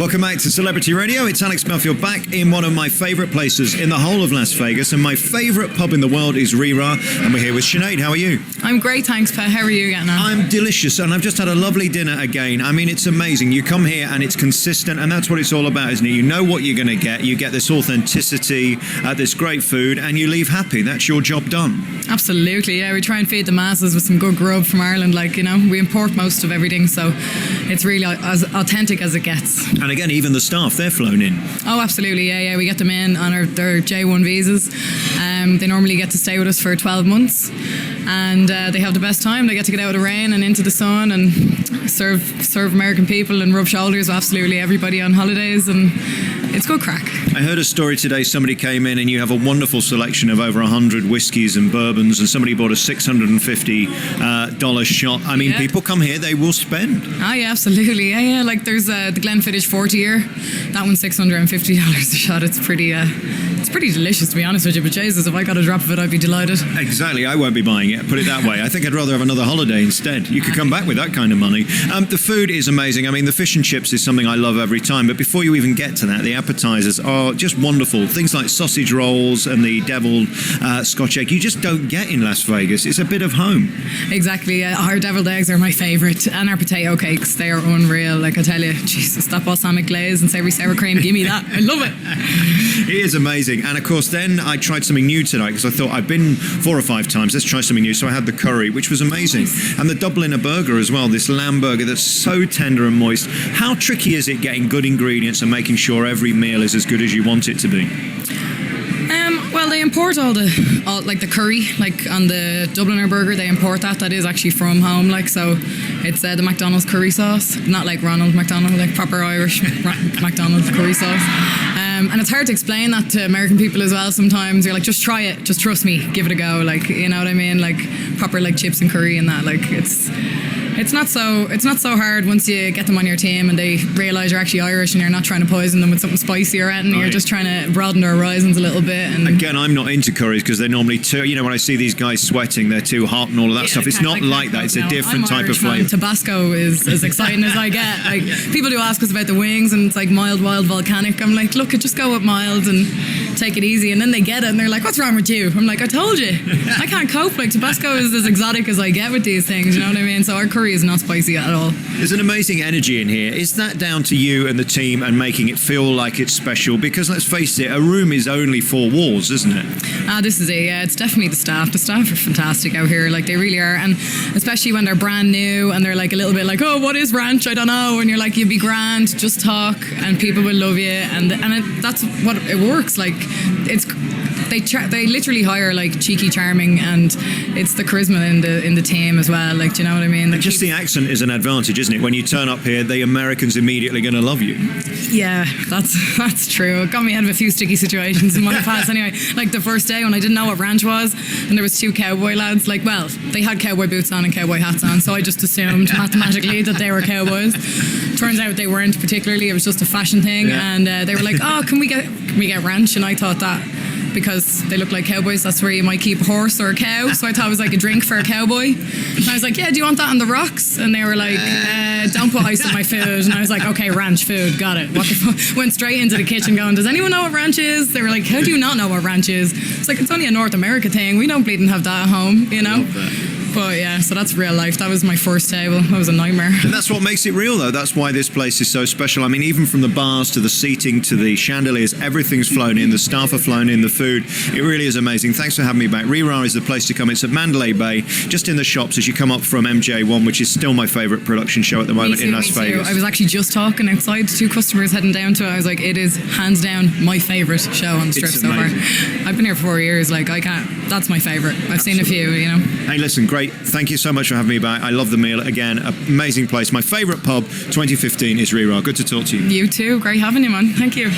Welcome back to Celebrity Radio. It's Alex Belfield back in one of my favourite places in the whole of Las Vegas, and my favourite pub in the world is Ri Ra, and we're here with Sinead. How are you? I'm great, thanks, Pat. How are you getting on? I'm delicious, and I've just had a lovely dinner again. I mean, it's amazing. You come here and it's consistent, and that's what it's all about, isn't it? You know what you're going to get. You get this authenticity, this great food, and you leave happy. That's your job done. Absolutely, yeah. We try and feed the masses with some good grub from Ireland. Like, you know, we import most of everything, so it's really as authentic as it gets. And again, even the staff, they're flown in. Oh, absolutely, yeah. We get them in on their J1 visas. They normally get to stay with us for 12 months, and they have the best time. They get to get out of the rain and into the sun and serve American people and rub shoulders with absolutely everybody on holidays, and it's good crack. I heard a story today. Somebody came in and you have a wonderful selection of over 100 whiskies and bourbons, and somebody bought a $650 shot. I mean, people come here, they will spend. Oh, yeah, absolutely. Yeah. Like there's the Glenfiddich 40-year. That one's $650 a shot. It's pretty delicious, to be honest with you. But Jesus, if I got a drop of it, I'd be delighted. Exactly. I won't be buying it. Put it that way. I think I'd rather have another holiday instead. You could come back with that kind of money. The food is amazing. I mean, the fish and chips is something I love every time. But before you even get to that, the appetizers are just wonderful. Things like sausage rolls and the deviled Scotch egg, you just don't get in Las Vegas. It's a bit of home. Exactly. Our deviled eggs are my favourite, and our potato cakes, they are unreal. Like, I tell you, Jesus, that balsamic glaze and savoury sour cream, give me that. I love it. It is amazing. And of course, then I tried something new tonight because I thought I've been 4 or 5 times. Let's try something new. So I had the curry, which was amazing. Nice. And the Dubliner burger as well, this lamb burger that's so tender and moist. How tricky is it getting good ingredients and making sure every meal is as good as you want it to be? Well, they import all the curry, like on the Dubliner burger, they import that. That is actually from home, like, so it's the McDonald's curry sauce, not like Ronald McDonald, like proper Irish McDonald's curry sauce. And it's hard to explain that to American people as well sometimes. You're like, just try it, just trust me, give it a go, like, you know what I mean? Like proper like chips and curry and that, like it's not so hard once you get them on your team and they realise you're actually Irish and you're not trying to poison them with something spicy or anything. Right. You're just trying to broaden their horizons a little bit. And again, I'm not into curries because they're normally too, you know, when I see these guys sweating, they're too hot and all of that stuff. It's not like that. It's a different type of flavour. Tabasco is as exciting as I get. Like, people do ask us about the wings and it's like mild, wild, volcanic. I'm like, look, just go with mild and take it easy. And then they get it and they're like, what's wrong with you? I'm like, I told you. I can't cope. Like, Tabasco is as exotic as I get with these things, you know what I mean? So our curry is not spicy at all. There's an amazing energy in here. Is that down to you and the team and making it feel like it's special? Because let's face it, a room is only 4 walls, isn't it? This is it, yeah. It's definitely the staff. The staff are fantastic out here, like they really are. And especially when they're brand new and they're like a little bit like, oh, what is ranch? I don't know. And you're like, you'll be grand, just talk and people will love you. And that's what it works. Like, they literally hire like cheeky, charming, and it's the charisma in the team as well. Like, do you know what I mean? Just the accent is an advantage, isn't it? When you turn up here, the Americans immediately going to love you. Yeah, that's true. It got me out of a few sticky situations in my past. Anyway, like the first day when I didn't know what ranch was, and there was 2 cowboy lads. Like, well, they had cowboy boots on and cowboy hats on, so I just assumed mathematically that they were cowboys. Turns out they weren't particularly. It was just a fashion thing, and they were like, "Oh, can we get ranch?" And I thought that, because they look like cowboys, that's where you might keep a horse or a cow. So I thought it was like a drink for a cowboy. And I was like, yeah, do you want that on the rocks? And they were like, don't put ice on my food. And I was like, okay, ranch food, got it. What the fuck? Went straight into the kitchen going, does anyone know what ranch is? They were like, how do you not know what ranch is? It's like, it's only a North America thing. We don't bleed and have that at home, you know? But yeah, so that's real life. That was my first table. That was a nightmare. And that's what makes it real, though. That's why this place is so special. I mean, even from the bars to the seating to the chandeliers, everything's flown in. The staff are flown in. The food, it really is amazing. Thanks for having me back. Ri Ra is the place to come. It's at Mandalay Bay, just in the shops as you come up from MJ1, which is still my favourite production show at the moment in Las Vegas. I was actually just talking outside to 2 customers heading down to it. I was like, it is hands down my favourite show on the strip so far. I've been here for 4 years. Like, I can't. That's my favourite. I've seen a few, you know. Hey, listen, great. Thank you so much for having me back. I love the meal. Again, amazing place. My favourite pub 2015 is Ri Ra. Good to talk to you. You too. Great having you, man. Thank you.